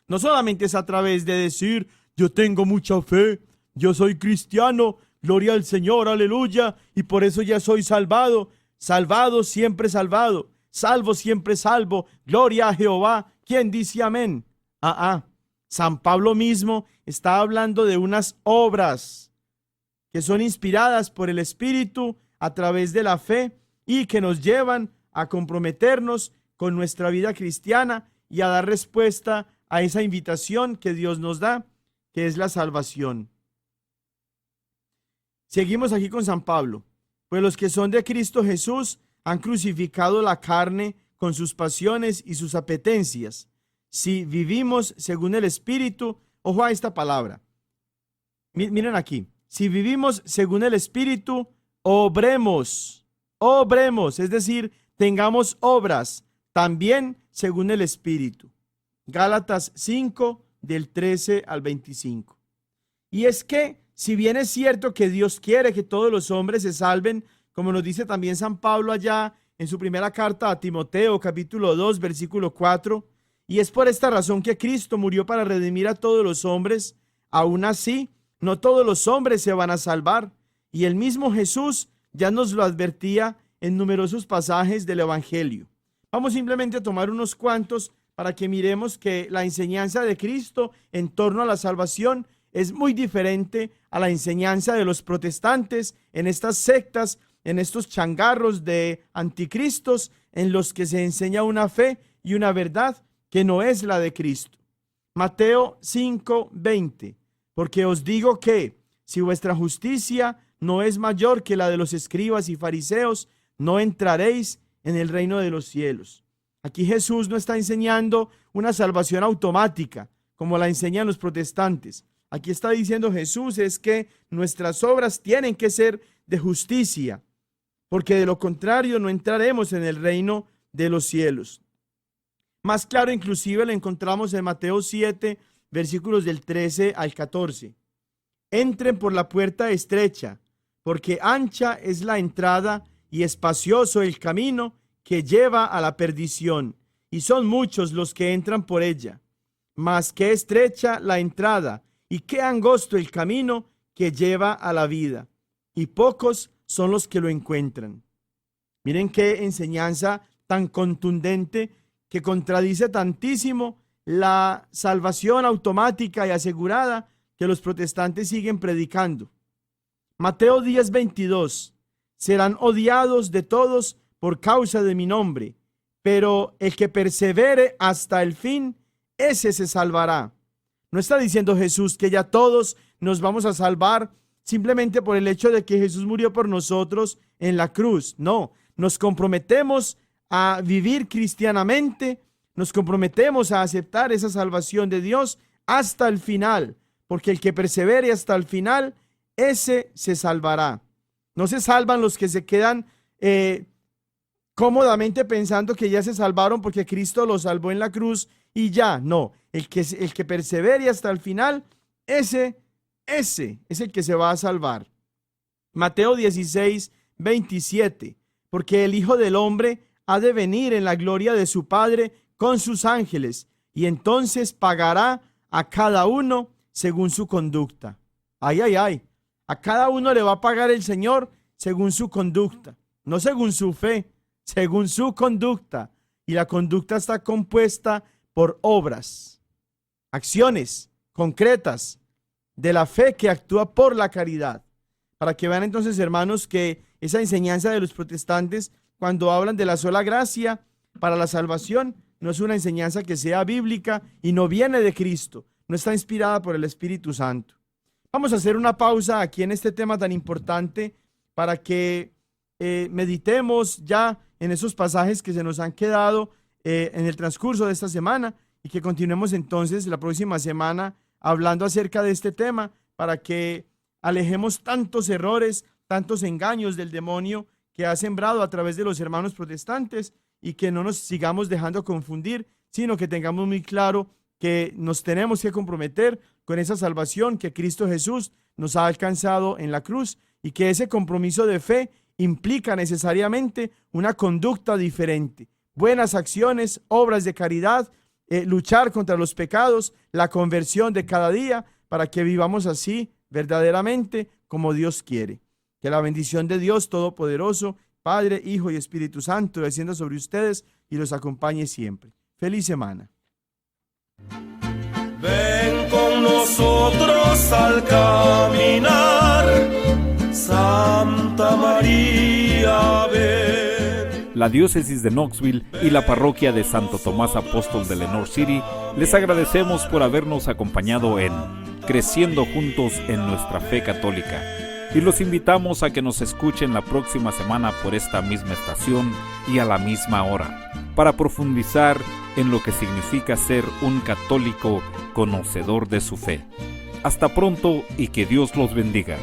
No solamente es a través de decir: yo tengo mucha fe, yo soy cristiano, gloria al Señor, aleluya, y por eso ya soy salvado, salvado siempre salvado, salvo siempre salvo, gloria a Jehová. ¿Quién dice amén? San Pablo mismo está hablando de unas obras que son inspiradas por el Espíritu a través de la fe y que nos llevan a comprometernos con nuestra vida cristiana y a dar respuesta a esa invitación que Dios nos da, que es la salvación. Seguimos aquí con San Pablo. Pues los que son de Cristo Jesús han crucificado la carne con sus pasiones y sus apetencias. Si vivimos según el Espíritu, ojo a esta palabra. Miren aquí. Si vivimos según el Espíritu, obremos, es decir, tengamos obras también según el Espíritu. Gálatas 5, del 13 al 25. Y es que, si bien es cierto que Dios quiere que todos los hombres se salven, como nos dice también San Pablo allá en su primera carta a Timoteo, capítulo 2, versículo 4, y es por esta razón que Cristo murió para redimir a todos los hombres, aún así, no todos los hombres se van a salvar. Y el mismo Jesús ya nos lo advertía en numerosos pasajes del Evangelio. Vamos simplemente a tomar unos cuantos para que miremos que la enseñanza de Cristo en torno a la salvación es muy diferente a la enseñanza de los protestantes en estas sectas, en estos changarros de anticristos, en los que se enseña una fe y una verdad que no es la de Cristo. Mateo 5:20. Porque os digo que, si vuestra justicia no es mayor que la de los escribas y fariseos, no entraréis en el reino de los cielos. Aquí Jesús no está enseñando una salvación automática, como la enseñan los protestantes. Aquí está diciendo Jesús es que nuestras obras tienen que ser de justicia, porque de lo contrario no entraremos en el reino de los cielos. Más claro inclusive lo encontramos en Mateo 7, versículos del 13 al 14. Entren por la puerta estrecha, porque ancha es la entrada y espacioso el camino que lleva a la perdición, y son muchos los que entran por ella. Mas qué estrecha la entrada y qué angosto el camino que lleva a la vida, y pocos son los que lo encuentran. Miren qué enseñanza tan contundente que contradice tantísimo la salvación automática y asegurada que los protestantes siguen predicando. Mateo 10:22. Serán odiados de todos por causa de mi nombre, pero el que persevere hasta el fin, ese se salvará. No está diciendo Jesús que ya todos nos vamos a salvar simplemente por el hecho de que Jesús murió por nosotros en la cruz. No, nos comprometemos a vivir cristianamente, nos comprometemos a aceptar esa salvación de Dios hasta el final, porque el que persevere hasta el final, ese se salvará. No se salvan los que se quedan cómodamente pensando que ya se salvaron porque Cristo los salvó en la cruz y ya. No, el que persevere hasta el final, ese es el que se va a salvar. Mateo 16:27. Porque el Hijo del Hombre ha de venir en la gloria de su Padre con sus ángeles, y entonces pagará a cada uno según su conducta. Ay, ay, ay. A cada uno le va a pagar el Señor según su conducta, no según su fe, según su conducta. Y la conducta está compuesta por obras, acciones concretas de la fe que actúa por la caridad. Para que vean entonces, hermanos, que esa enseñanza de los protestantes, cuando hablan de la sola gracia para la salvación, no es una enseñanza que sea bíblica y no viene de Cristo, no está inspirada por el Espíritu Santo. Vamos a hacer una pausa aquí en este tema tan importante para que meditemos ya en esos pasajes que se nos han quedado en el transcurso de esta semana y que continuemos entonces la próxima semana hablando acerca de este tema para que alejemos tantos errores, tantos engaños del demonio que ha sembrado a través de los hermanos protestantes y que no nos sigamos dejando confundir, sino que tengamos muy claro que nos tenemos que comprometer con esa salvación que Cristo Jesús nos ha alcanzado en la cruz y que ese compromiso de fe implica necesariamente una conducta diferente, buenas acciones, obras de caridad, luchar contra los pecados, la conversión de cada día para que vivamos así verdaderamente como Dios quiere. Que la bendición de Dios Todopoderoso, Padre, Hijo y Espíritu Santo descienda sobre ustedes y los acompañe siempre. Feliz semana. Ven con nosotros al caminar, Santa María, ven. La diócesis de Knoxville y la parroquia de Santo Tomás Apóstol de Lenoir City les agradecemos por habernos acompañado en Creciendo Juntos en Nuestra Fe Católica y los invitamos a que nos escuchen la próxima semana por esta misma estación y a la misma hora. para profundizar en lo que significa ser un católico conocedor de su fe. Hasta pronto y que Dios los bendiga.